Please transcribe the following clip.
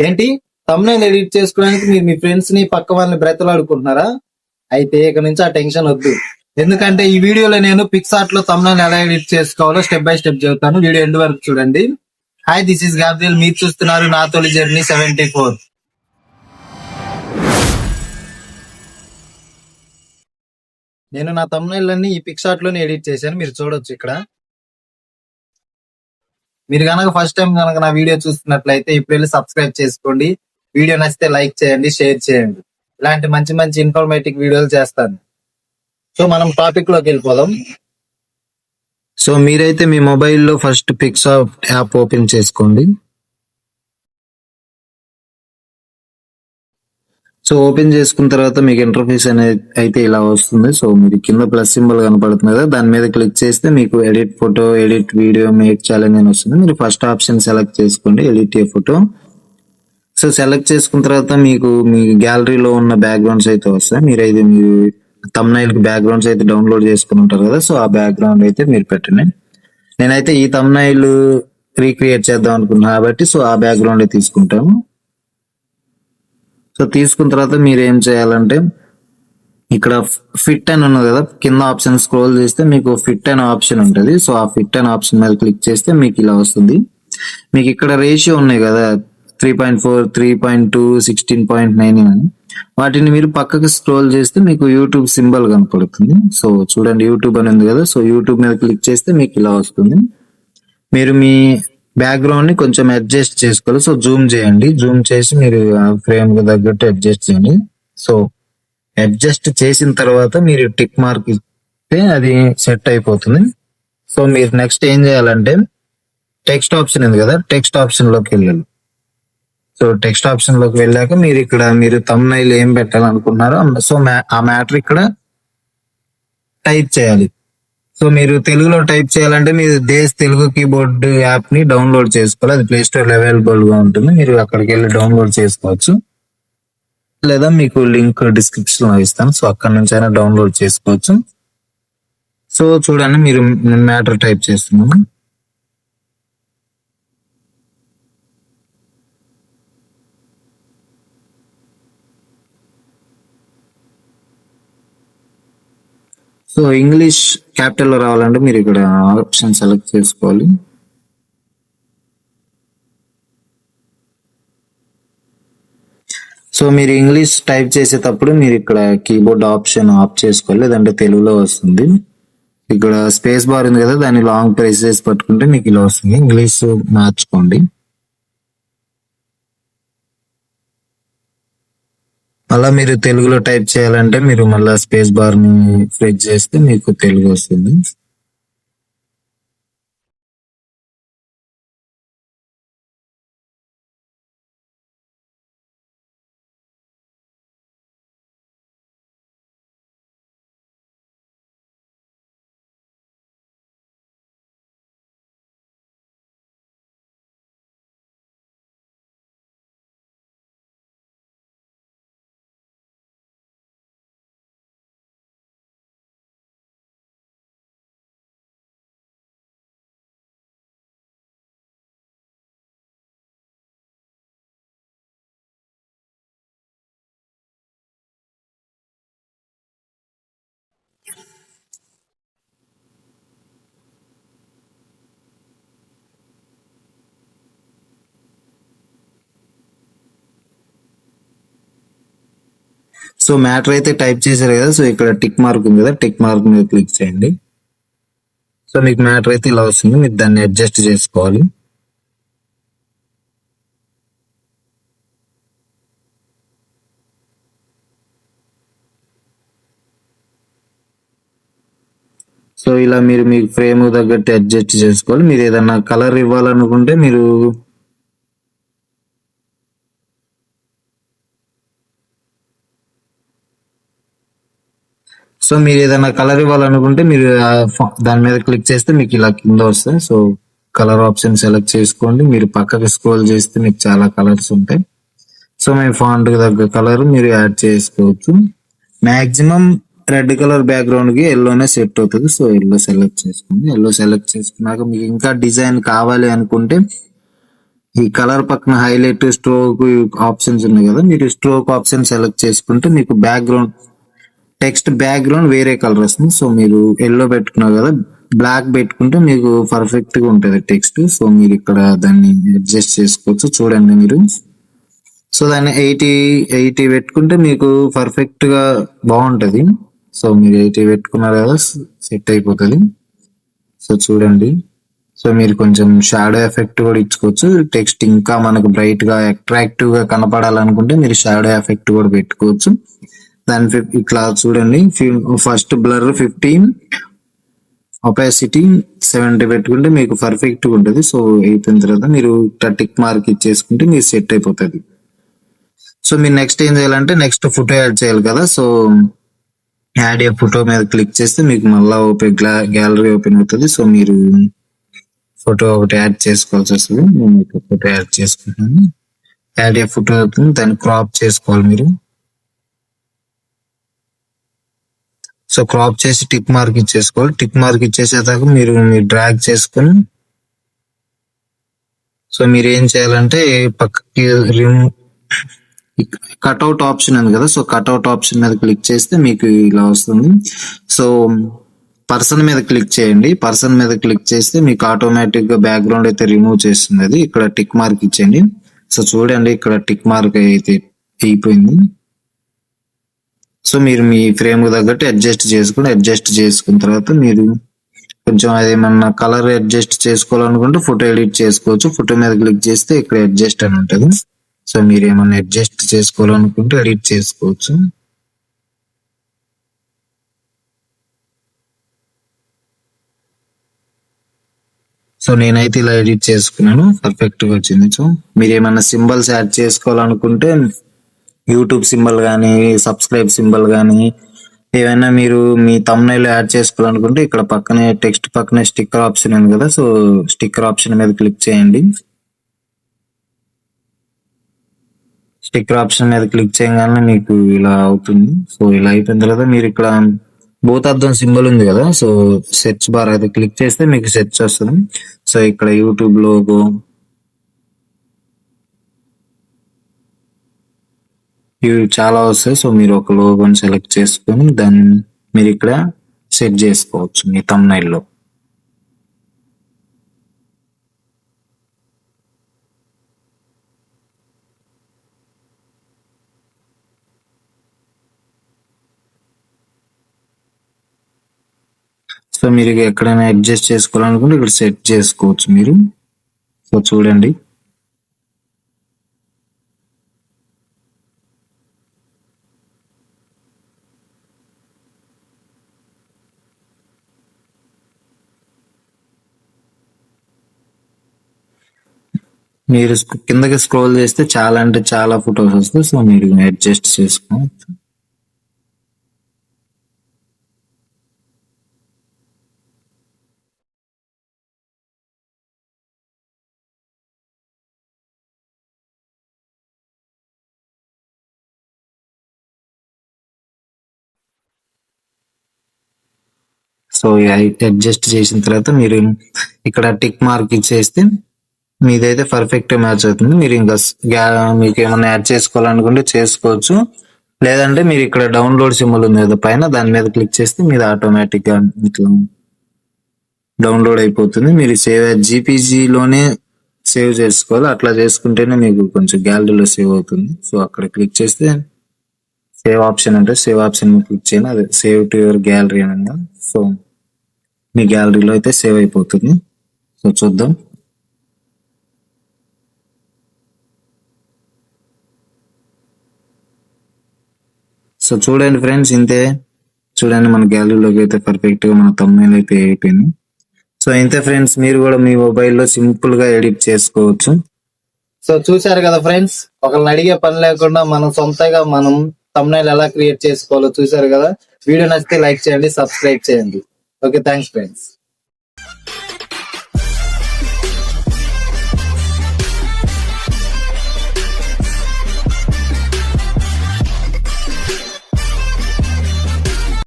ఏంటి thumbnail edit చేసుకోవడానికి మీరు మీ ఫ్రెండ్స్ ని పక్క వాళ్ళని బ్రతలాడుకుంటున్నారా? అయితే ఇక నుంచి ఆ టెన్షన్ వద్దు. ఎందుకంటే ఈ వీడియోలో నేను పిక్సార్ట్ లో తమ్నైల్ ఎలా ఎడిట్ చేసుకోవాలో స్టెప్ బై స్టెప్ చెబుతాను. వీడియో ఎండ్ వరకు చూడండి. Hi, this is Gabriel. మీరు చూస్తున్నారు నా తొలి జర్నీ 74. నేను నా తమ్నైల్ అన్ని ఈ పిక్సార్ట్ లోనే ఎడిట్ చేశాను. మీరు చూడొచ్చు ఇక్కడ. మీరు కనుక ఫస్ట్ టైం కనుక నా వీడియో చూస్తున్నట్లయితే ఇప్పుడు వెళ్ళి సబ్స్క్రైబ్ చేసుకోండి. వీడియో నచ్చితే లైక్ చేయండి, షేర్ చేయండి. ఇలాంటి మంచి మంచి ఇన్ఫర్మేటివ్ వీడియోలు చేస్తాను. సో మనం టాపిక్ లోకి వెళ్ళిపోదాం. సో మీరైతే మీ మొబైల్లో ఫస్ట్ పిక్సార్ట్ యాప్ ఓపెన్ చేసుకోండి. సో ఓపెన్ చేసుకున్న తర్వాత మీకు ఇంటర్ఫేస్ అనేది అయితే ఇలా వస్తుంది. సో మీరు కింద ప్లస్ సింబల్ కనపడుతుంది కదా, దాని మీద క్లిక్ చేస్తే మీకు edit photo, edit video, make challenge అని వస్తుంది. మీరు ఫస్ట్ ఆప్షన్ సెలెక్ట్ చేసుకోండి, ఎడిట్ ఏ ఫోటో. సో సెలెక్ట్ చేసుకున్న తర్వాత మీకు మీ గ్యాలరీలో ఉన్న బ్యాక్గ్రౌండ్స్ అయితే వస్తాయి. మీరు తమ్నైల్ కి బ్యాక్గ్రౌండ్స్ అయితే డౌన్లోడ్ చేసుకుని ఉంటారు కదా, సో ఆ బ్యాక్గ్రౌండ్ అయితే మీరు పెట్టండి. నేనైతే ఈ తమ్నైల్ రీక్రియేట్ చేద్దాం అనుకున్నా కాబట్టి సో ఆ బ్యాక్గ్రౌండ్ తీసుకుంటాను. సో తీసుకున్న తర్వాత మీరు ఏం చేయాలంటే ఇక్కడ ఫిట్ అని ఉన్నది కదా, కింద ఆప్షన్ స్క్రోల్ చేస్తే మీకు ఫిట్ అనే ఆప్షన్ ఉంటుంది. సో ఆ ఫిట్ అనే ఆప్షన్ మీద క్లిక్ చేస్తే మీకు ఇలా వస్తుంది. మీకు ఇక్కడ రేషియో ఉన్నాయి కదా, 3.4, 3.2, 16.9 అని. వాటిని మీరు పక్కకి స్క్రోల్ చేస్తే మీకు యూట్యూబ్ సింబల్ కనపడుతుంది. సో చూడండి, యూట్యూబ్ అని ఉంది కదా, సో యూట్యూబ్ మీద క్లిక్ చేస్తే మీకు ఇలా వస్తుంది. మీరు మీ బ్యాక్గ్రౌండ్ ని కొంచెం అడ్జస్ట్ చేసుకోవాలి. సో జూమ్ చేయండి, జూమ్ చేసి మీరు ఫ్రేమ్ కి తగ్గట్టు అడ్జస్ట్ చేయండి. సో అడ్జస్ట్ చేసిన తర్వాత మీరు టిక్ మార్క్ ఇస్తే అది సెట్ అయిపోతుంది. సో మీరు నెక్స్ట్ ఏం చేయాలంటే టెక్స్ట్ ఆప్షన్ ఉంది కదా, టెక్స్ట్ ఆప్షన్ లోకి వెళ్ళాలి. సో టెక్స్ట్ ఆప్షన్ లోకి వెళ్ళాక మీరు తమ్నైల్ ఏం పెట్టాలనుకుంటున్నారో సో ఆ మ్యాటర్ ఇక్కడ టైప్ చేయాలి. సో మీరు తెలుగులో టైప్ చేయాలంటే మీరు దేశ్ తెలుగు కీబోర్డ్ యాప్ ని డౌన్లోడ్ చేసుకోవాలి. అది ప్లే స్టోర్ అవైలబుల్ గా ఉంటుంది. మీరు అక్కడికి వెళ్ళి డౌన్లోడ్ చేసుకోవచ్చు, లేదా మీకు లింక్ డిస్క్రిప్షన్ లో ఇస్తాను. సో అక్కడ నుంచి అయినా డౌన్లోడ్ చేసుకోవచ్చు. సో చూడండి, మీరు మ్యాటర్ టైప్ చేస్తున్నాను. సో ఇంగ్లీష్ క్యాపిటల్ లో రావాలంటే మీరు ఇక్కడ ఆప్షన్ సెలెక్ట్ చేసుకోవాలి. సో మీరు ఇంగ్లీష్ టైప్ చేసేటప్పుడు మీరు ఇక్కడ కీబోర్డ్ ఆప్షన్ ఆఫ్ చేసుకోవాలి, లేదంటే తెలుగులో వస్తుంది. ఇక్కడ స్పేస్ బార్ ఉంది కదా, దాన్ని లాంగ్ ప్రెస్ చేసి పట్టుకుంటే మీకు ఇలా వస్తుంది. ఇంగ్లీష్ మార్చుకోండి. అలా మీరు తెలుగులో టైప్ చేయాలంటే మీరు మళ్ళీ స్పేస్ బార్ ని ప్రెస్ చేస్తే మీకు తెలుగు వస్తుంది. సో మ్యాటర్ అయితే టైప్ చేశారు కదా, సో ఇక్కడ టిక్ మార్క్ ఉంది కదా, టిక్ మార్క్ మీద క్లిక్ చేయండి. సో మీకు మ్యాటర్ అయితే ఇలా వస్తుంది. మీరు దాన్ని అడ్జస్ట్ చేసుకోవాలి. సో ఇలా మీరు మీ ఫ్రేమ్ తగ్గట్టు అడ్జస్ట్ చేసుకోవాలి. మీరు ఏదన్నా కలర్ ఇవ్వాలనుకుంటే మీరు ఏదైనా కలర్ ఇవ్వాలనుకుంటే మీరు దాని మీద క్లిక్ చేస్తే మీకు ఇలా కింద వస్తాయి. సో కలర్ ఆప్షన్ సెలెక్ట్ చేసుకోండి. మీరు పక్కకి స్క్రోల్ చేస్తే మీకు చాలా కలర్స్ ఉంటాయి. సో మీ ఫాంట్ కి తగ్గ కలర్ మీరు యాడ్ చేసుకోవచ్చు. మాక్సిమం రెడ్ కలర్ బ్యాక్గ్రౌండ్ కి ఎల్లోనే సెట్ అవుతుంది. సో ఎల్లో సెలెక్ట్ చేసుకోండి. ఎల్లో సెలెక్ట్ చేసుకున్నాక మీకు ఇంకా డిజైన్ కావాలి అనుకుంటే ఈ కలర్ పక్కన హైలైట్ స్ట్రోక్ ఆప్షన్స్ ఉన్నాయి కదా, మీరు స్ట్రోక్ ఆప్షన్ సెలెక్ట్ చేసుకుంటే మీకు బ్యాక్గ్రౌండ్ టెక్స్ట్ బ్యాక్గ్రౌండ్ వేరే కలర్ వస్తుంది. సో మీరు ఎల్లో పెట్టుకున్నారు కదా, బ్లాక్ పెట్టుకుంటే మీకు పర్ఫెక్ట్ గా ఉంటది టెక్స్ట్. సో మీరు ఇక్కడ దాన్ని అడ్జస్ట్ చేసుకోవచ్చు. చూడండి మీరు. సో దాన్ని 80 పెట్టుకుంటే మీకు పర్ఫెక్ట్ గా బాగుంటది. సో మీరు 80 పెట్టుకున్నారు కదా, సెట్ అయిపోతుంది. సో చూడండి. సో మీరు కొంచెం షాడో ఎఫెక్ట్ కూడా ఇచ్చుకోవచ్చు. టెక్స్ట్ ఇంకా మనకు బ్రైట్ గా అట్రాక్టివ్ గా కనపడాలనుకుంటే మీరు షాడో ఎఫెక్ట్ కూడా పెట్టుకోవచ్చు. దాని ఇట్లా చూడండి. ఫస్ట్ బ్లర్ 15, ఒపాసిటీ 70 పెట్టుకుంటే మీకు పర్ఫెక్ట్ గా ఉంటుంది. సో అయిపోయిన తర్వాత మీరు టిక్ మార్క్ ఇచ్చేసుకుంటే మీరు సెట్ అయిపోతుంది. సో మీరు నెక్స్ట్ ఏం చేయాలంటే నెక్స్ట్ ఫోటో యాడ్ చేయాలి కదా. సో యాడ్ ఏ ఫోటో మీద క్లిక్ చేస్తే మీకు మళ్ళీ గ్యాలరీ ఓపెన్ అవుతుంది. సో మీరు ఫోటో ఒకటి యాడ్ చేసుకోవాల్సి వస్తుంది. నేను ఒక ఫోటో యాడ్ చేసుకుంటాను. యాడ్ ఏ ఫోటో అవుతుంది, దాన్ని క్రాప్ చేసుకోవాలి మీరు. సో క్రాప్ చేసి టిక్ మార్క్ ఇచ్చేసుకోవాలి. టిక్ మార్క్ ఇచ్చేసేదాకా మీరు డ్రాగ్ చేసుకొని, సో మీరు ఏం చేయాలంటే పక్కకి కట్అవుట్ ఆప్షన్ ఉంది కదా, సో కట్అవుట్ ఆప్షన్ మీద క్లిక్ చేస్తే మీకు ఇలా వస్తుంది. సో పర్సన్ మీద క్లిక్ చేయండి. పర్సన్ మీద క్లిక్ చేస్తే మీకు ఆటోమేటిక్ గా బ్యాక్గ్రౌండ్ అయితే రిమూవ్ చేస్తుంది. అది ఇక్కడ టిక్ మార్క్ ఇచ్చేయండి. సో చూడండి ఇక్కడ టిక్ మార్క్ అయితే అయిపోయింది. సో మీరు మీ ఫ్రేమ్ కు తగ్గట్టు అడ్జస్ట్ చేసుకున్న తర్వాత మీరు కొంచెం అదేమన్నా కలర్ అడ్జస్ట్ చేసుకోవాలనుకుంటే ఫోటో ఎడిట్ చేసుకోవచ్చు. ఫోటో మీద క్లిక్ చేస్తే ఇక్కడ అడ్జస్ట్ అని ఉంటుంది. సో మీరు ఏమన్నా అడ్జస్ట్ చేసుకోవాలనుకుంటే ఎడిట్ చేసుకోవచ్చు. సో నేనైతే ఇలా ఎడిట్ చేసుకున్నాను, పర్ఫెక్ట్ గా వచ్చింది. సో మీరు ఏమన్నా సింబల్స్ యాడ్ చేసుకోవాలనుకుంటే యూట్యూబ్ సింబల్ కానీ, సబ్స్క్రైబ్ సింబల్ కానీ, ఏమైనా మీరు మీ thumbnail యాడ్ చేసుకోవాలనుకుంటే ఇక్కడ పక్కనే టెక్స్ట్ పక్కనే స్టిక్కర్ ఆప్షన్ ఉంది కదా, సో స్టిక్కర్ ఆప్షన్ మీద క్లిక్ చేయండి. స్టిక్కర్ ఆప్షన్ మీద క్లిక్ చేయగానే మీకు ఇలా అవుతుంది. సో ఇలా అయిపోయిన తర్వాత మీరు ఇక్కడ భూతార్థం సింబల్ ఉంది కదా, సో సెర్చ్ బార్ అయితే క్లిక్ చేస్తే మీకు సెర్చ్ వస్తుంది. సో ఇక్కడ యూట్యూబ్ లోగో, ఇవి చాలా వస్తాయి. సో మీరు ఒక లోగోని సెలెక్ట్ చేసుకొని దాన్ని మీరు ఇక్కడ సెట్ చేసుకోవచ్చు మీ thumbnail లో. సో మీరు ఎక్కడైనా అడ్జస్ట్ చేసుకోవాలనుకుంటే ఇక్కడ సెట్ చేసుకోవచ్చు మీరు. సో చూడండి. మీరు కిందకి స్క్రోల్ చేస్తే చాలా అంటే చాలా ఫొటోస్ వస్తాయి. సో మీరు అడ్జస్ట్ చేసుకోవచ్చు. సో అడ్జస్ట్ చేసిన తర్వాత మీరు ఇక్కడ టిక్ మార్క్ ఇచ్చేస్తే మీదైతే పర్ఫెక్ట్ మ్యాచ్ అవుతుంది. మీరు ఇంకా మీకు ఏమైనా యాడ్ చేసుకోవాలనుకుంటే చేసుకోవచ్చు. లేదంటే మీరు ఇక్కడ డౌన్లోడ్ సింబల్ ఉంది కదా పైన, దాని మీద క్లిక్ చేస్తే మీరు ఆటోమేటిక్ గా ఇట్లా డౌన్లోడ్ అయిపోతుంది. మీరు జీపీజీలోనే సేవ్ చేసుకోవాలి. అట్లా చేసుకుంటేనే మీకు కొంచెం గ్యాలరీలో సేవ్ అవుతుంది. సో అక్కడ క్లిక్ చేస్తే సేవ్ ఆప్షన్ అంటే సేవ్ ఆప్షన్ క్లిక్ చేయండి. అదే సేవ్ టు యువర్ గ్యాలరీ అనగా సో మీ గ్యాలరీలో అయితే సేవ్ అయిపోతుంది. సో చూద్దాం. సో చూడండి ఫ్రెండ్స్, ఇంతే. చూడండి మన గ్యాలరీలోకి అయితే పర్ఫెక్ట్ గా మన thumbnail అయితే అయిపోయింది. సో ఇంతే ఫ్రెండ్స్, మీరు కూడా మీ మొబైల్లో సింపుల్ గా ఎడిట్ చేసుకోవచ్చు. సో చూసారు కదా ఫ్రెండ్స్, ఒకరిని అడిగే పని లేకుండా మనం సొంతగా మనం thumbnail ఎలా క్రియేట్ చేసుకోవాలో చూసారు కదా. వీడియో నచ్చితే లైక్ చేయండి, సబ్స్క్రైబ్ చేయండి. Okay, thanks friends.